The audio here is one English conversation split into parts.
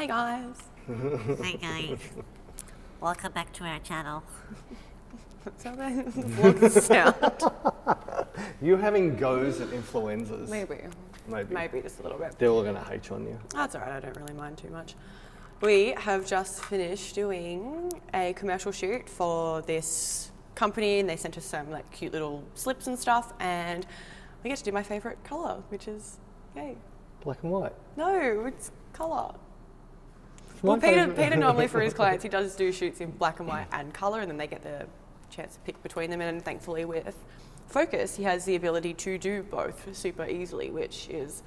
Hi guys. Hi guys, welcome back to our channel. That's how they vlogs sound. You having goes at influencers? Maybe. Maybe. Maybe just a little bit. They're all going to hate on you. That's alright, I don't really mind too much. We have just finished doing a commercial shoot for this company and they sent us some like cute little slips and stuff and we get to do my favourite colour, which is, yay. Black and white. No, it's colour. It's Well, my Peter favourite. normally for his clients, he does do shoots in black and white and colour and then they get the chance to pick between them and thankfully with Focus, he has the ability to do both super easily, which is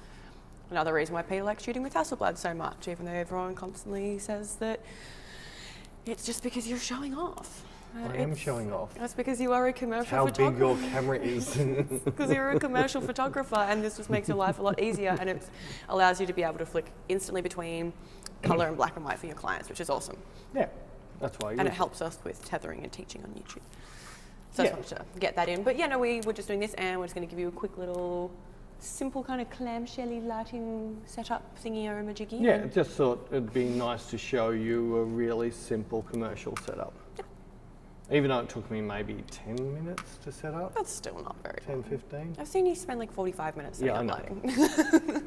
another reason why Peter likes shooting with Hasselblad so much, even though everyone constantly says that it's just because you're showing off. I am showing off. That's because you are a commercial How big your photographer. camera is. Because you're a commercial photographer and this just makes your life a lot easier and it allows you to be able to flick instantly between colour and black and white for your clients, which is awesome. Yeah, that's why. And it helps us with tethering and teaching on YouTube. So Yeah. I just wanted to get that in. But yeah, no, we were just doing this and we're just going to give you a quick little simple kind of clamshelly lighting setup thingy-o-majiggy. Yeah, just thought it'd be nice to show you a really simple commercial setup. Even though it took me maybe 10 minutes to set up. That's still not very 10, 15. I've seen you spend like 45 minutes setting Yeah, I up know. lighting.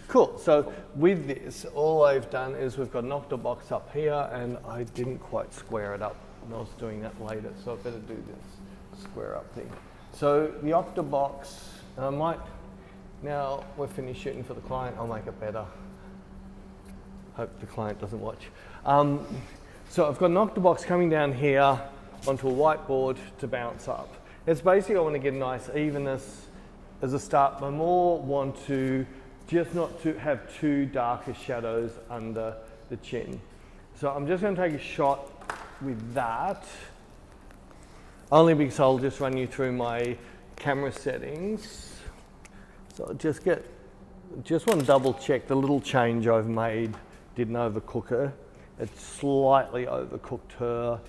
Cool, so with this, all I've done is we've got an octabox up here and I didn't quite square it up. And I was doing that later, so I better do this square up thing. So the octabox, I might, now we're finished shooting for the client, I'll make it better. Hope the client doesn't watch. So I've got an octabox coming down here onto a whiteboard to bounce up. It's basically I want to get a nice evenness as a start, but I more want to just not to have too darker shadows under the chin. So I'm just going to take a shot with that, only because I'll just run you through my camera settings. So just want to double check the little change I've made didn't overcook her. It slightly overcooked her.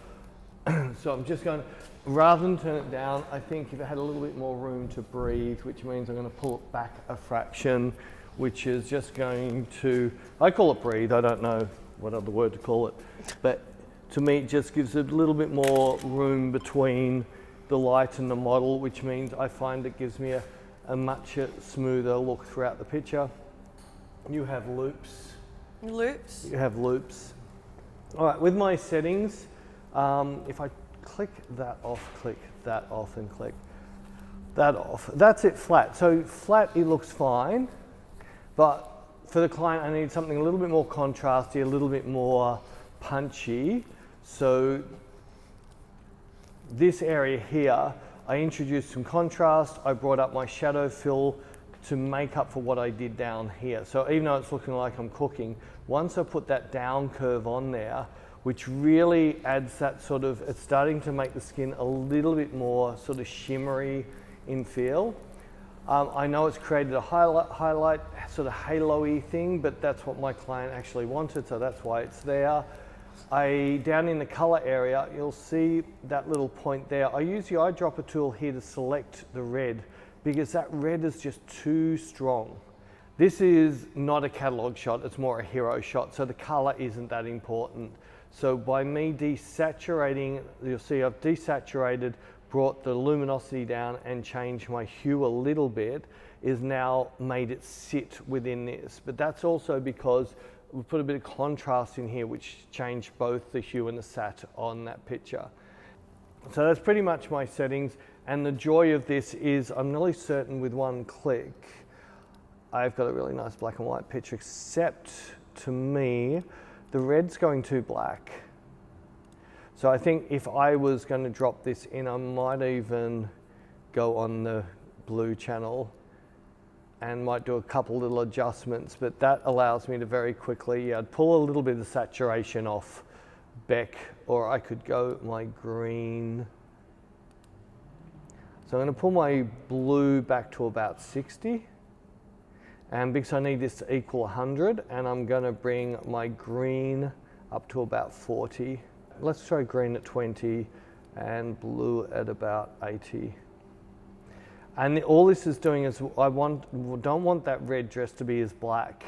So I'm just going to, rather than turn it down, I think if it had a little bit more room to breathe, which means I'm going to pull it back a fraction, which is just going to, I call it breathe, I don't know what other word to call it, but to me it just gives a little bit more room between the light and the model, which means I find it gives me a much smoother look throughout the picture. You have loops. Loops. You have loops. All right, with my settings, if I click that off and click that off, that's it flat. So flat, it looks fine, but for the client, I need something a little bit more contrasty, a little bit more punchy. So this area here, I introduced some contrast. I brought up my shadow fill to make up for what I did down here. So even though it's looking like I'm cooking, once I put that down curve on there, which really adds that sort of, it's starting to make the skin a little bit more sort of shimmery in feel. I know it's created a highlight sort of halo-y thing, but that's what my client actually wanted, so that's why it's there. Down in the color area, you'll see that little point there. I use the eyedropper tool here to select the red because that red is just too strong. This is not a catalog shot, it's more a hero shot, so the color isn't that important. So by me desaturating, you'll see I've desaturated, brought the luminosity down and changed my hue a little bit, is now made it sit within this. But that's also because we put a bit of contrast in here, which changed both the hue and the sat on that picture. So that's pretty much my settings. And the joy of this is I'm nearly certain with one click, I've got a really nice black and white picture, except to me, the red's going too black. So I think if I was going to drop this in, I might even go on the blue channel and might do a couple little adjustments, but that allows me to very quickly, I'd pull a little bit of saturation off Beck, or I could go my green. So I'm going to pull my blue back to about 60. And because I need this to equal 100, and I'm going to bring my green up to about 40. Let's try green at 20 and blue at about 80. And all this is doing is don't want that red dress to be as black,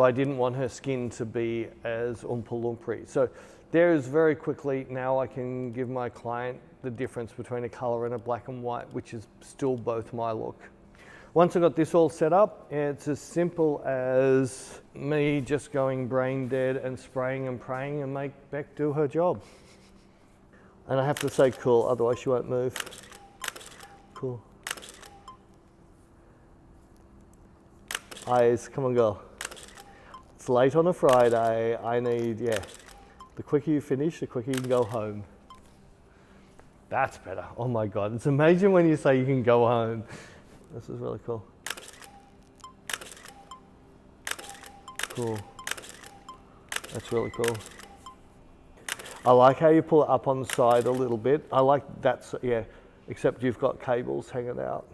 but I didn't want her skin to be as Oompa Loompa. So there is very quickly, now I can give my client the difference between a color and a black and white, which is still both my look. Once I got this all set up, it's as simple as me just going brain dead and spraying and praying and make Beck do her job. And I have to say cool, otherwise she won't move. Cool. Eyes, come on girl. It's late on a Friday, I need, yeah. The quicker you finish, the quicker you can go home. That's better, oh my God. It's amazing when you say you can go home. This is really cool. Cool. That's really cool. I like how you pull it up on the side a little bit. I like that, yeah, except you've got cables hanging out.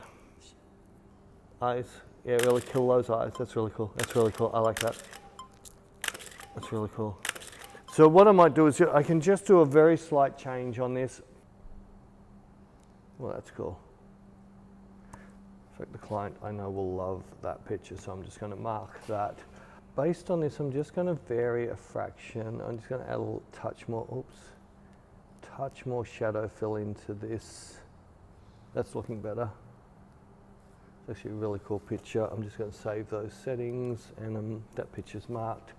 Eyes, yeah, really kill those eyes. That's really cool. That's really cool. I like that. That's really cool. So what I might do is I can just do a very slight change on this. Well, that's cool. In fact, the client I know will love that picture, so I'm just going to mark that. Based on this, I'm just going to vary a fraction. I'm just going to add a little touch more, touch more shadow fill into this. That's looking better. It's actually a really cool picture. I'm just going to save those settings, and that picture's marked.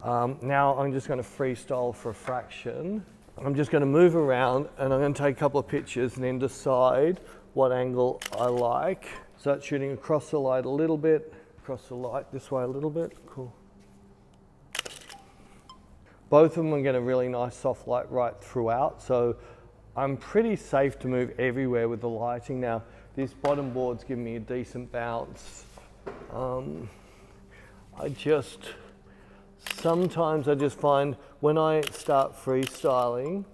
Now I'm just going to freestyle for a fraction. I'm just going to move around, and I'm going to take a couple of pictures and then decide what angle I like. Start shooting across the light a little bit, across the light this way a little bit. Cool. Both of them are getting a really nice soft light right throughout, so I'm pretty safe to move everywhere with the lighting. Now, this bottom board's giving me a decent bounce. Sometimes I just find when I start freestyling,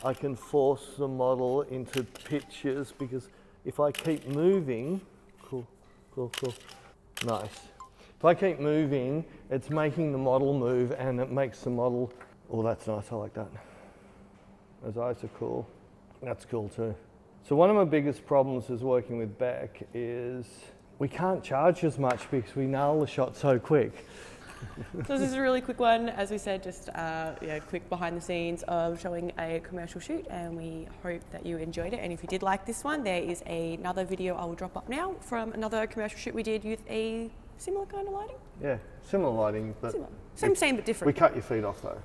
I can force the model into pictures, because if I keep moving, cool, nice. If I keep moving, it's making the model move, and it makes the model, oh, that's nice, I like that. Those eyes are cool. That's cool too. So one of my biggest problems is working with Beck is we can't charge as much because we nail the shot so quick. So this is a really quick one, as we said, just quick behind the scenes of showing a commercial shoot, and we hope that you enjoyed it. And if you did like this one, there is another video I will drop up now from another commercial shoot we did with a similar kind of lighting. Yeah, similar lighting, but similar. Same but different. We cut your feet off though.